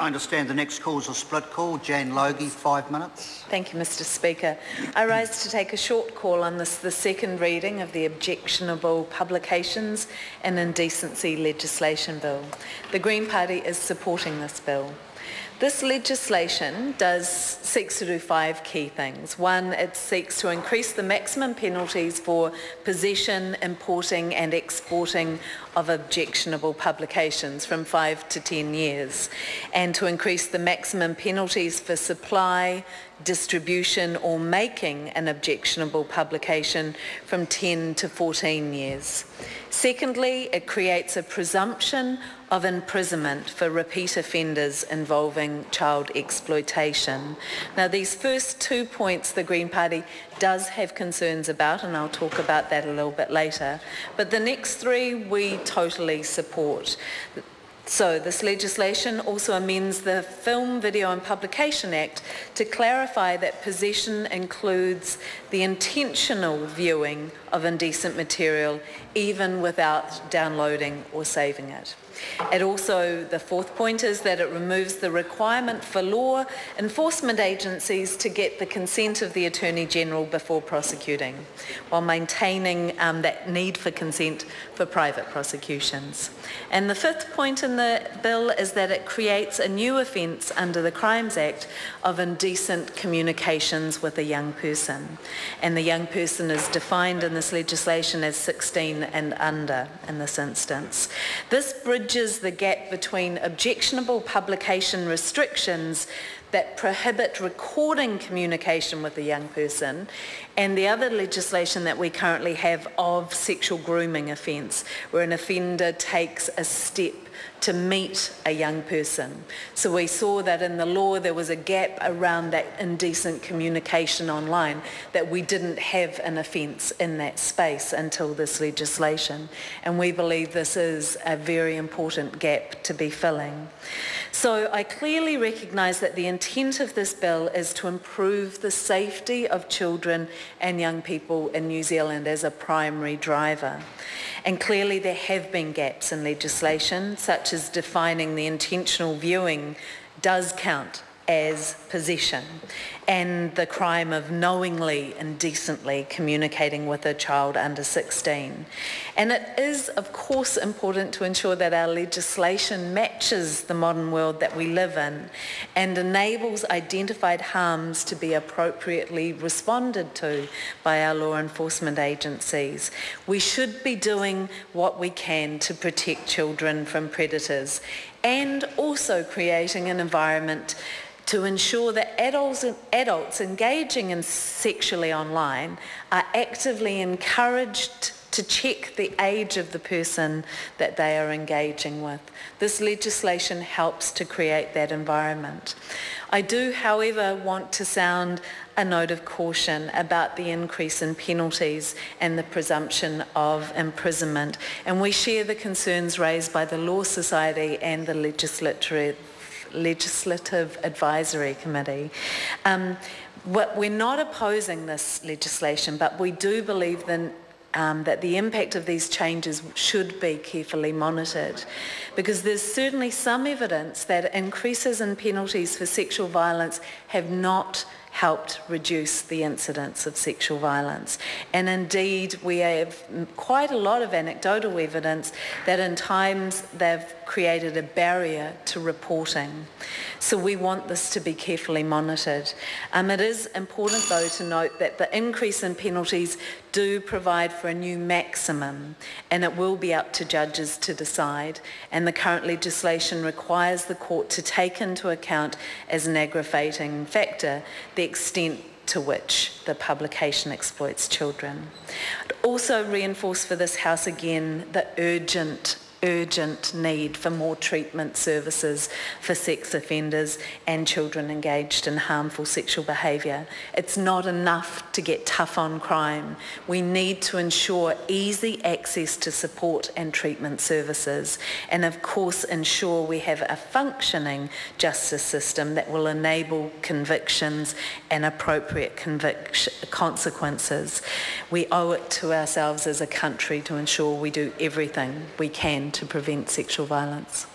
I understand the next call is a split call. Jane Logie, 5 minutes. Thank you, Mr. Speaker. I rise to take a short call on the second reading of the Objectionable Publications and Indecency legislation bill. The Green Party is supporting this bill. This legislation seeks to do 5 key things. 1, it seeks to increase the maximum penalties for possession, importing and exporting of objectionable publications from 5 to 10 years, and to increase the maximum penalties for supply, distribution or making an objectionable publication from 10 to 14 years. Secondly, it creates a presumption of imprisonment for repeat offenders involving child exploitation. Now, these first 2 points the Green Party does have concerns about, and I'll talk about that a little bit later, but the next 3 we totally support. So this legislation also amends the Film, Video and Publication Act to clarify that possession includes the intentional viewing of indecent material even without downloading or saving it. It also, the 4th point is that it removes the requirement for law enforcement agencies to get the consent of the Attorney General before prosecuting, while maintaining that need for consent for private prosecutions. And the 5th point in the bill is that it creates a new offence under the Crimes Act of indecent communications with a young person. And the young person is defined in this legislation as 16 and under in this instance. This bridges the gap between objectionable publication restrictions that prohibit recording communication with a young person and the other legislation that we currently have of sexual grooming offence, where an offender takes a step to meet a young person. So we saw that in the law there was a gap around that indecent communication online, that we didn't have an offence in that space until this legislation. And we believe this is a very important gap to be filling. So I clearly recognise that the intent of this bill is to improve the safety of children and young people in New Zealand as a primary driver. And clearly there have been gaps in legislation, such as defining the intentional viewing does count as possession, and the crime of knowingly, indecently communicating with a child under 16. And it is, of course, important to ensure that our legislation matches the modern world that we live in and enables identified harms to be appropriately responded to by our law enforcement agencies. We should be doing what we can to protect children from predators, and also creating an environment to ensure that adults engaging in sexually online are actively encouraged to check the age of the person that they are engaging with. This legislation helps to create that environment. I do, however, want to sound a note of caution about the increase in penalties and the presumption of imprisonment, and we share the concerns raised by the Law Society and the Legislative Advisory Committee. We're not opposing this legislation, but we do believe that the impact of these changes should be carefully monitored, because there's certainly some evidence that increases in penalties for sexual violence have not helped reduce the incidence of sexual violence. And indeed, we have quite a lot of anecdotal evidence that in times they've created a barrier to reporting. So we want this to be carefully monitored. It is important, though, to note that the increase in penalties do provide for a new maximum, and it will be up to judges to decide. And the current legislation requires the court to take into account as an aggravating factor the extent to which the publication exploits children. I'd also reinforce for this House again the urgent need for more treatment services for sex offenders and children engaged in harmful sexual behaviour. It's not enough to get tough on crime. We need to ensure easy access to support and treatment services, and of course ensure we have a functioning justice system that will enable convictions and appropriate consequences. We owe it to ourselves as a country to ensure we do everything we can to prevent sexual violence.